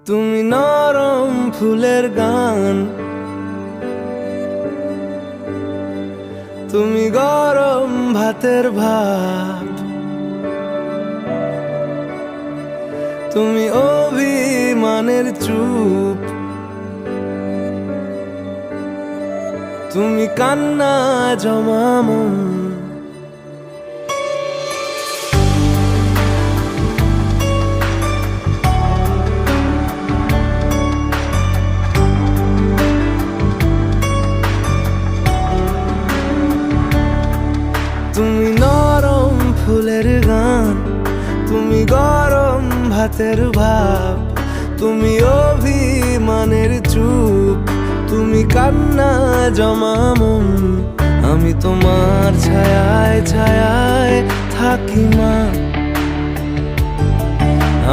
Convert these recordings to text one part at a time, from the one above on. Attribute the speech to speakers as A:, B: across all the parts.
A: তুমি নরম ফুলের গান, তুমি গরম ভাতের ভাত, তুমি অভিমানের চুপ, তুমি কান্না জমা মন। তুমি নরম ফুলের গান, তুমি গরম ভাতের ভাব, তুমি অভিমানের চুপ, তুমি কান্না জমা মন। আমি তোমার ছায়ায় ছায়ায় থাকি মা,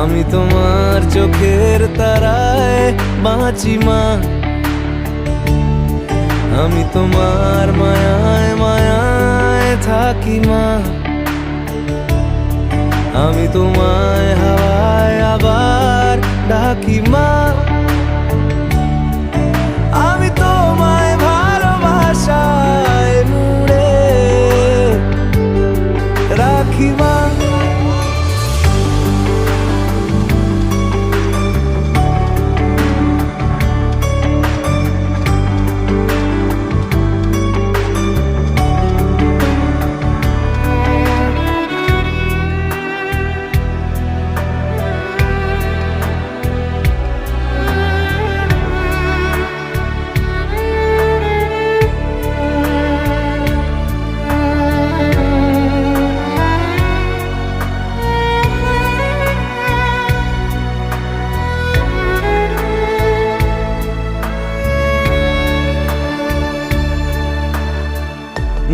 A: আমি তোমার চোখের তারায় বাঁচি মা, আমি তোমার মায়ায় মায়ায় থাকি মা, আমি তোমায় হাওয়ায় আবার ডাকি মা, আমি তোমায় ভালোবাসায় মুড়ে রাখি মা।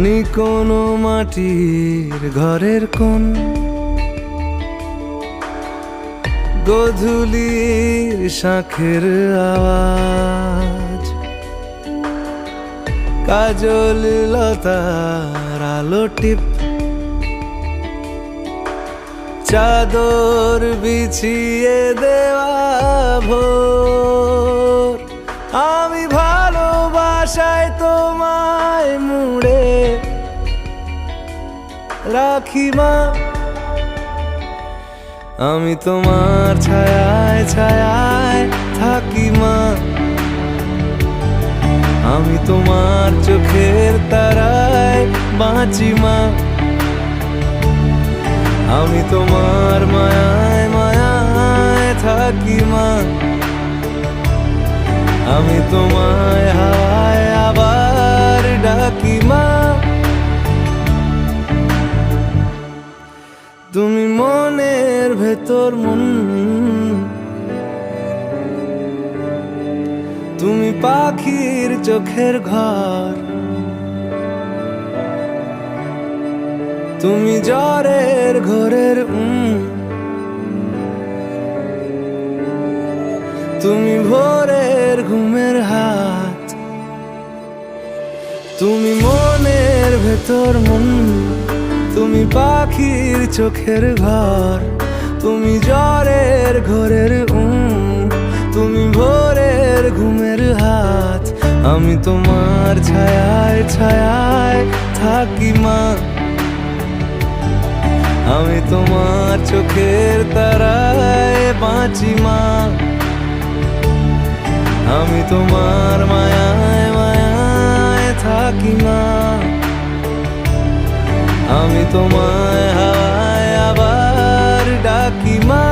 A: নি কোনো মাটির ঘরের কোন গোধূলির শাঁখের আওয়াজ, কাজল লতার আলো টিপ, চাদর বিছিয়ে দেওয়া ভোর, আমি ভালোবাসায় তোমায় মুড়ে রাখি মা, আমি তোমার ছায়ায় ছায়ায় থাকি মা, আমি তোমার চোখের তারায় বাঁচি মা, আমি তোমার মায়ায় মায়ায় থাকি মা, আমি তোমায় হাওয়ায় আবার ডাকি মা। তুমি মনের ভেতর মন, তুমি পাখির চোখের ঘর, তুমি জ্বরের ঘোরের তুমি ভোরের ঘুমের হাত, তুমি মনের ভেতর মন, তুমি পাখির চোখের ঘর, তুমি জ্বরের ঘোরের তুমি ভোরের ঘুমের হাত, আমি তোমার ছায়ায় ছায়ায় থাকি মা, আমি তোমার চোখের তারায় বাঁচি মা, আমি তোমার মায়ায় মায়ায় থাকি মা, আমি তোমায় হাওয়ায় আবার ডাকি মা।